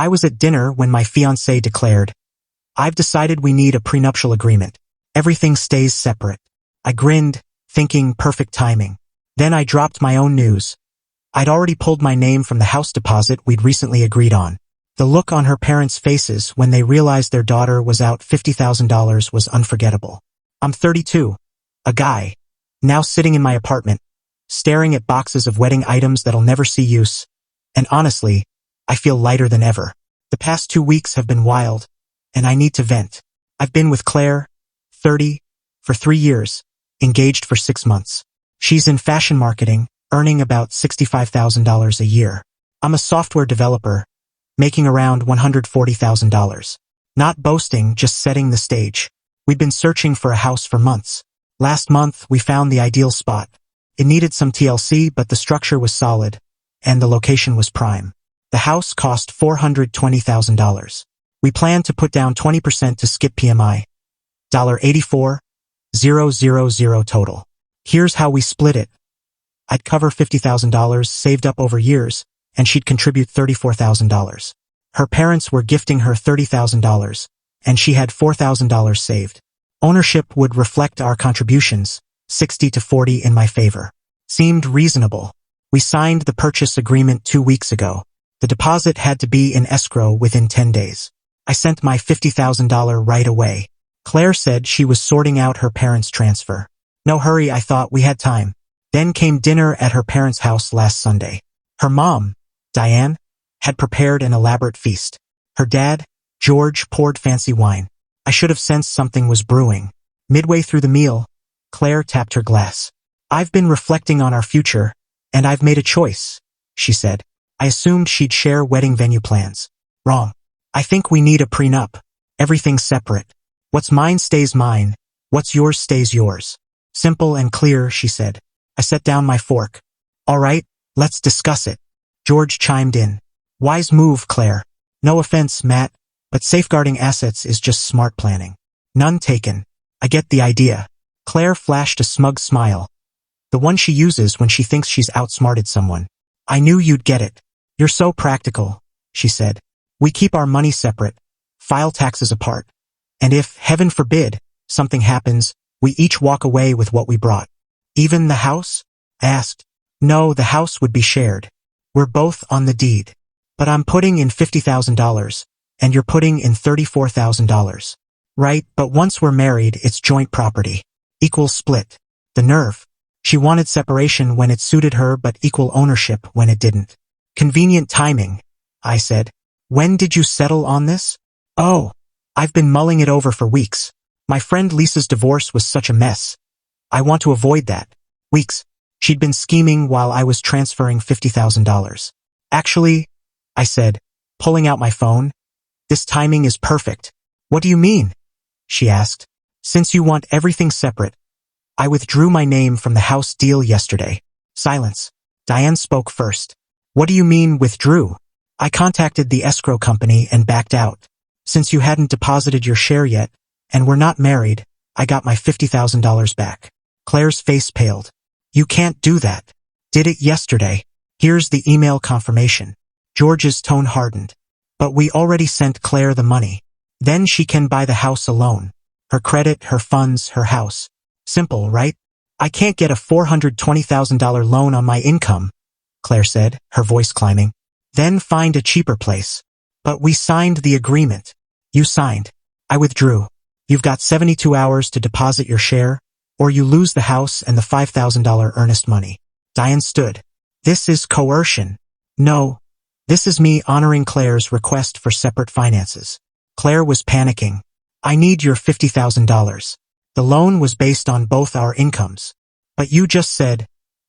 I was at dinner when my fiancée declared, "I've decided we need a prenuptial agreement. Everything stays separate." I grinned, thinking perfect timing. Then I dropped my own news. I'd already pulled my name from the house deposit we'd recently agreed on. The look on her parents' faces when they realized their daughter was out $50,000 was unforgettable. I'm 32, a guy, now sitting in my apartment, staring at boxes of wedding items that'll never see use, and honestly, I feel lighter than ever. The past 2 weeks have been wild, and I need to vent. I've been with Claire, 30, for 3 years, engaged for 6 months. She's in fashion marketing, earning about $65,000 a year. I'm a software developer, making around $140,000. Not boasting, just setting the stage. We've been searching for a house for months. Last month, we found the ideal spot. It needed some TLC, but the structure was solid, and the location was prime. The house cost $420,000. We planned to put down 20% to skip PMI. $84,000 total. Here's how we split it. I'd cover $50,000 saved up over years, and she'd contribute $34,000. Her parents were gifting her $30,000, and she had $4,000 saved. Ownership would reflect our contributions, 60 to 40 in my favor. Seemed reasonable. We signed the purchase agreement 2 weeks ago. The deposit had to be in escrow within 10 days. I sent my $50,000 right away. Claire said she was sorting out her parents' transfer. No hurry, I thought, we had time. Then came dinner at her parents' house last Sunday. Her mom, Diane, had prepared an elaborate feast. Her dad, George, poured fancy wine. I should have sensed something was brewing. Midway through the meal, Claire tapped her glass. "I've been reflecting on our future, and I've made a choice," she said. I assumed she'd share wedding venue plans. Wrong. I think we need a prenup. Everything's separate. What's mine stays mine. What's yours stays yours. Simple and clear, she said. I set down my fork. "All right, let's discuss it." George chimed in. "Wise move, Claire. No offense, Matt, but safeguarding assets is just smart planning." None taken. I get the idea. Claire flashed a smug smile. The one she uses when she thinks she's outsmarted someone. "I knew you'd get it. You're so practical," she said. "We keep our money separate, file taxes apart, and if, heaven forbid, something happens, we each walk away with what we brought." "Even the house?" I asked. "No, the house would be shared. We're both on the deed. But I'm putting in $50,000, and you're putting in $34,000. Right, but once we're married, it's joint property. Equal split." The nerve. She wanted separation when it suited her, but equal ownership when it didn't. "Convenient timing," I said. "When did you settle on this?" "Oh, I've been mulling it over for weeks. My friend Lisa's divorce was such a mess. I want to avoid that." Weeks. She'd been scheming while I was transferring $50,000. "Actually," I said, pulling out my phone, "this timing is perfect." "What do you mean?" she asked. "Since you want everything separate, I withdrew my name from the house deal yesterday." Silence. Diane spoke first. "What do you mean, withdrew?" "I contacted the escrow company and backed out. Since you hadn't deposited your share yet, and we're not married, I got my $50,000 back." Claire's face paled. "You can't do that." "Did it yesterday. Here's the email confirmation." George's tone hardened. "But we already sent Claire the money. Then she can buy the house alone. Her credit, her funds, her house. Simple, right?" "I can't get a $420,000 loan on my income," Claire said, her voice climbing. "Then find a cheaper place." "But we signed the agreement." "You signed. I withdrew. You've got 72 hours to deposit your share, or you lose the house and the $5,000 earnest money." Diane stood. "This is coercion." "No. This is me honoring Claire's request for separate finances." Claire was panicking. "I need your $50,000. The loan was based on both our incomes. But you just said,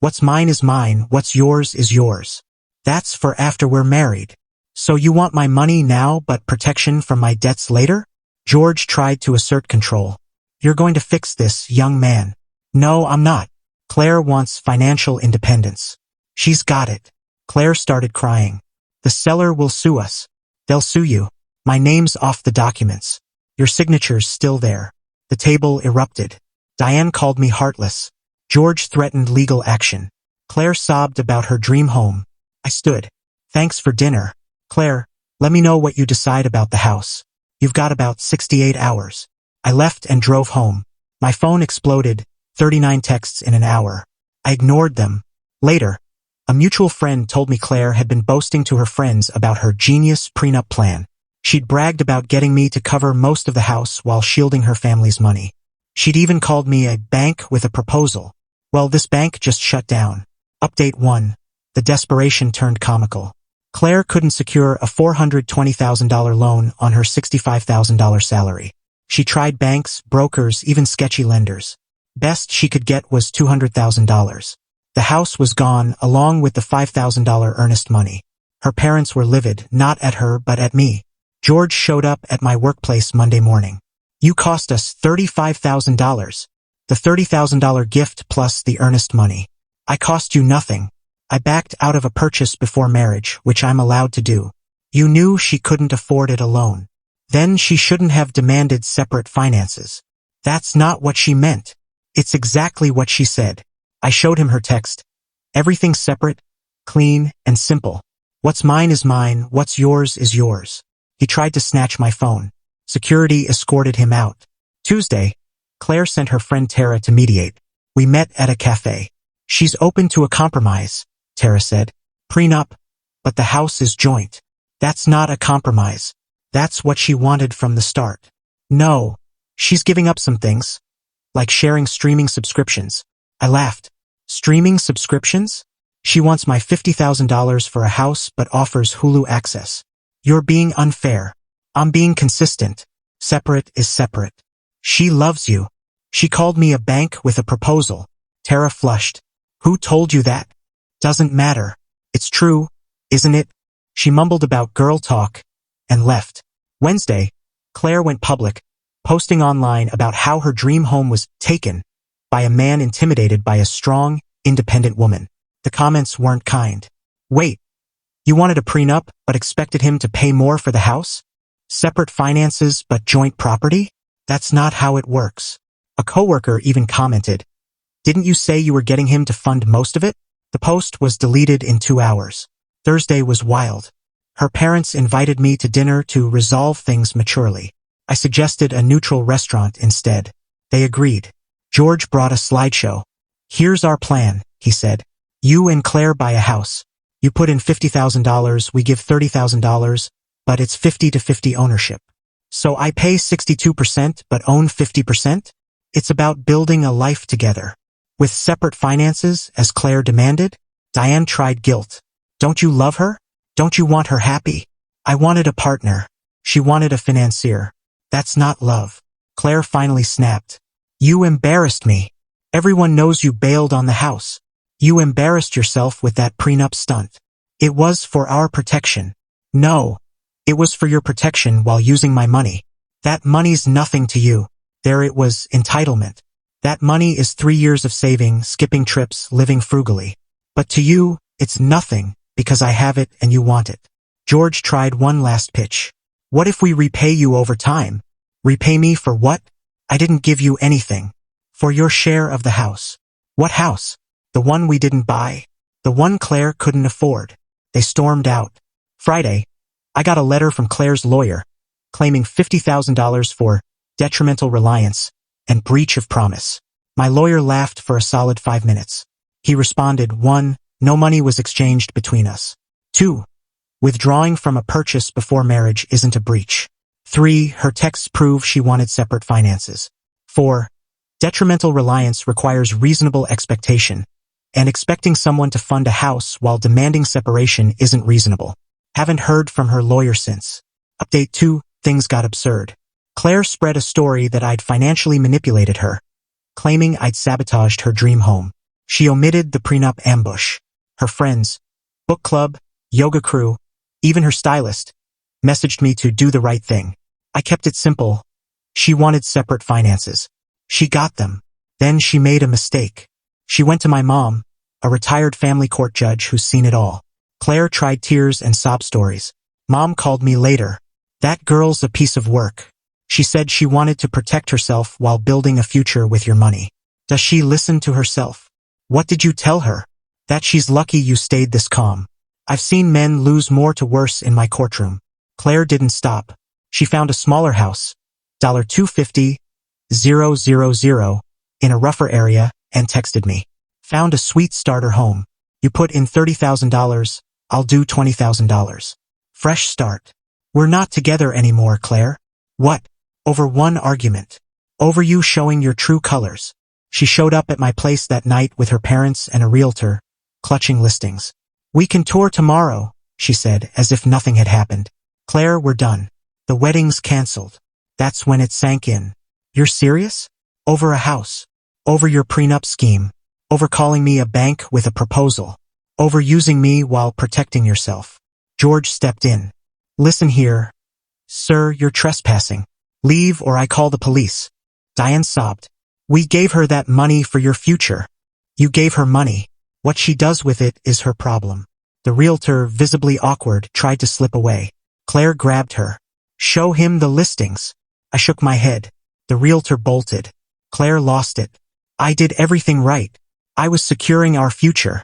what's mine is mine, what's yours is yours. That's for after we're married. So you want my money now but protection from my debts later?" George tried to assert control. "You're going to fix this, young man." "No, I'm not. Claire wants financial independence." "She's got it." Claire started crying. "The seller will sue us." "They'll sue you. My name's off the documents. Your signature's still there." The table erupted. Diane called me heartless. George threatened legal action. Claire sobbed about her dream home. I stood. "Thanks for dinner." "Claire, Let me know what you decide about the house. You've got about 68 hours. I left and drove home. My phone exploded, 39 texts in an hour. I ignored them. Later, a mutual friend told me Claire had been boasting to her friends about her genius prenup plan. She'd bragged about getting me to cover most of the house while shielding her family's money. She'd even called me a bank with a proposal. Well, this bank just shut down. Update 1. The desperation turned comical. Claire couldn't secure a $420,000 loan on her $65,000 salary. She tried banks, brokers, even sketchy lenders. Best she could get was $200,000. The house was gone, along with the $5,000 earnest money. Her parents were livid, not at her but at me. George showed up at my workplace Monday morning. You cost us $35,000. The $30,000 gift plus the earnest money. I cost you nothing. I backed out of a purchase before marriage, which I'm allowed to do. You knew she couldn't afford it alone. Then she shouldn't have demanded separate finances. That's not what she meant. It's exactly what she said. I showed him her text. Everything's separate, clean, and simple. What's mine is mine, what's yours is yours. He tried to snatch my phone. Security escorted him out. Tuesday, Claire sent her friend Tara to mediate. We met at a cafe. She's open to a compromise, Tara said. Prenup, but the house is joint. That's not a compromise. That's what she wanted from the start. No, she's giving up some things, like sharing streaming subscriptions. I laughed. Streaming subscriptions? She wants my $50,000 for a house but offers Hulu access. You're being unfair. I'm being consistent. Separate is separate. She loves you. She called me a bank with a proposal. Tara flushed. Who told you that? Doesn't matter. It's true, isn't it? She mumbled about girl talk and left. Wednesday, Claire went public, posting online about how her dream home was taken by a man intimidated by a strong, independent woman. The comments weren't kind. Wait, you wanted a prenup but expected him to pay more for the house? Separate finances but joint property? That's not how it works. A coworker even commented, didn't you say you were getting him to fund most of it? The post was deleted in 2 hours. Thursday was wild. Her parents invited me to dinner to resolve things maturely. I suggested a neutral restaurant instead. They agreed. George brought a slideshow. Here's our plan, he said. You and Claire buy a house. You put in $50,000, we give $30,000, but it's 50-50 ownership. So I pay 62% but own 50%? It's about building a life together. With separate finances, as Claire demanded? Diane tried guilt. Don't you love her? Don't you want her happy? I wanted a partner. She wanted a financier. That's not love. Claire finally snapped. You embarrassed me. Everyone knows you bailed on the house. You embarrassed yourself with that prenup stunt. It was for our protection. No. It was for your protection while using my money. That money's nothing to you. There it was, entitlement. That money is 3 years of saving, skipping trips, living frugally. But to you, it's nothing, because I have it and you want it. George tried one last pitch. What if we repay you over time? Repay me for what? I didn't give you anything. For your share of the house. What house? The one we didn't buy. The one Claire couldn't afford. They stormed out. Friday, I got a letter from Claire's lawyer, claiming $50,000 for detrimental reliance and breach of promise. My lawyer laughed for a solid 5 minutes. He responded, 1. No money was exchanged between us. 2. Withdrawing from a purchase before marriage isn't a breach. 3. Her texts prove she wanted separate finances. 4. Detrimental reliance requires reasonable expectation, and expecting someone to fund a house while demanding separation isn't reasonable. Haven't heard from her lawyer since. Update 2. Things got absurd. Claire spread a story that I'd financially manipulated her, claiming I'd sabotaged her dream home. She omitted the prenup ambush. Her friends, book club, yoga crew, even her stylist, messaged me to do the right thing. I kept it simple. She wanted separate finances. She got them. Then she made a mistake. She went to my mom, a retired family court judge who's seen it all. Claire tried tears and sob stories. Mom called me later. That girl's a piece of work. She said she wanted to protect herself while building a future with your money. Does she listen to herself? What did you tell her? That she's lucky you stayed this calm. I've seen men lose more to worse in my courtroom. Claire didn't stop. She found a smaller house, $250,000, in a rougher area, and texted me. Found a sweet starter home. You put in $30,000, I'll do $20,000. Fresh start. We're not together anymore, Claire. What? Over one argument. Over you showing your true colors. She showed up at my place that night with her parents and a realtor, clutching listings. We can tour tomorrow, she said, as if nothing had happened. Claire, we're done. The wedding's canceled. That's when it sank in. You're serious? Over a house. Over your prenup scheme. Over calling me a bank with a proposal. Over using me while protecting yourself. George stepped in. Listen here. Sir, you're trespassing. Leave or I call the police. Diane sobbed. We gave her that money for your future. You gave her money. What she does with it is her problem. The realtor, visibly awkward, tried to slip away. Claire grabbed her. Show him the listings. I shook my head. The realtor bolted. Claire lost it. I did everything right. I was securing our future.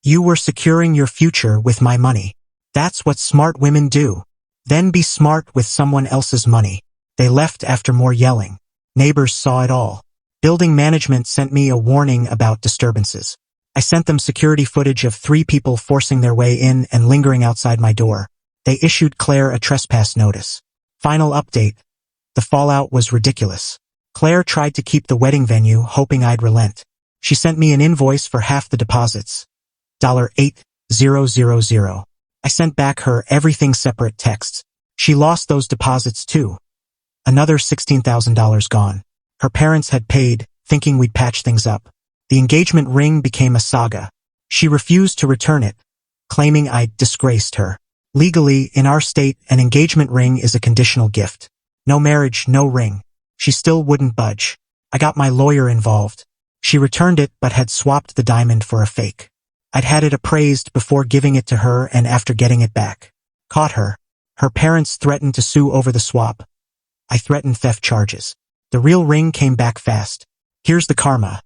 You were securing your future with my money. That's what smart women do. Then be smart with someone else's money. They left after more yelling. Neighbors saw it all. Building management sent me a warning about disturbances. I sent them security footage of 3 people forcing their way in and lingering outside my door. They issued Claire a trespass notice. Final update. The fallout was ridiculous. Claire tried to keep the wedding venue, hoping I'd relent. She sent me an invoice for half the deposits. $8,000. I sent back her everything separate texts. She lost those deposits too. Another $16,000 gone. Her parents had paid, thinking we'd patch things up. The engagement ring became a saga. She refused to return it, claiming I'd disgraced her. Legally, in our state, an engagement ring is a conditional gift. No marriage, no ring. She still wouldn't budge. I got my lawyer involved. She returned it but had swapped the diamond for a fake. I'd had it appraised before giving it to her and after getting it back. Caught her. Her parents threatened to sue over the swap. I threatened theft charges. The real ring came back fast. Here's the karma.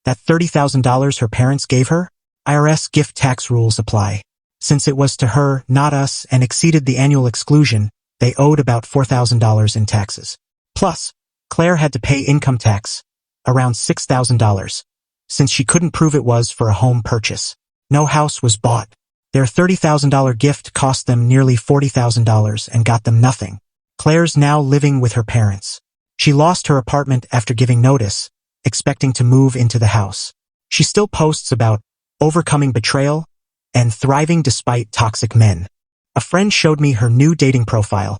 That $30,000 her parents gave her? IRS gift tax rules apply. Since it was to her, not us, and exceeded the annual exclusion, they owed about $4,000 in taxes. Plus, Claire had to pay income tax, around $6,000, since she couldn't prove it was for a home purchase. No house was bought. Their $30,000 gift cost them nearly $40,000 and got them nothing. Claire's now living with her parents. She lost her apartment after giving notice, expecting to move into the house. She still posts about overcoming betrayal and thriving despite toxic men. A friend showed me her new dating profile.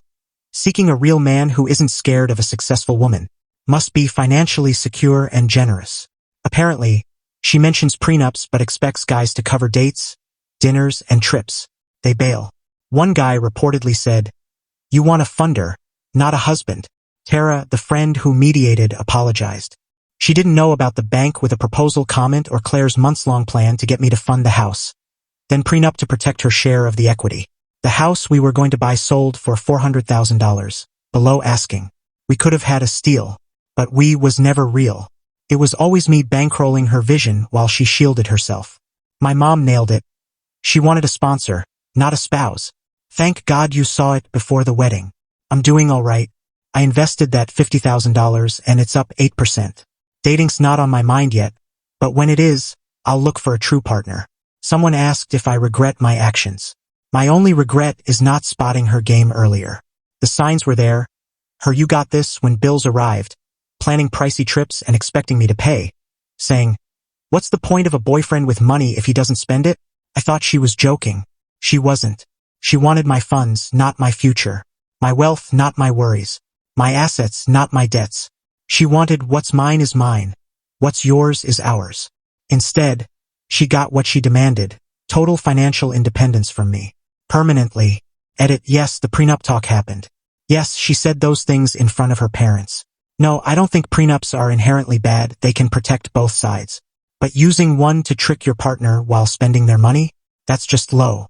Seeking a real man who isn't scared of a successful woman. Must be financially secure and generous. Apparently, she mentions prenups but expects guys to cover dates, dinners, and trips. They bail. One guy reportedly said, "You want a funder, not a husband." Tara, the friend who mediated, apologized. She didn't know about the bank with a proposal comment or Claire's months-long plan to get me to fund the house. Then prenup to protect her share of the equity. The house we were going to buy sold for $400,000, below asking. We could have had a steal, but we was never real. It was always me bankrolling her vision while she shielded herself. My mom nailed it. She wanted a sponsor, not a spouse. Thank God you saw it before the wedding. I'm doing all right. I invested that $50,000 and it's up 8%. Dating's not on my mind yet, but when it is, I'll look for a true partner. Someone asked if I regret my actions. My only regret is not spotting her game earlier. The signs were there. Her "you got this" when bills arrived, planning pricey trips and expecting me to pay, saying, "What's the point of a boyfriend with money if he doesn't spend it?" I thought she was joking. She wasn't. She wanted my funds, not my future. My wealth, not my worries. My assets, not my debts. She wanted what's mine is mine. What's yours is ours. Instead, she got what she demanded, total financial independence from me. Permanently. Edit. Yes, the prenup talk happened. Yes, she said those things in front of her parents. No, I don't think prenups are inherently bad, they can protect both sides. But using one to trick your partner while spending their money? That's just low.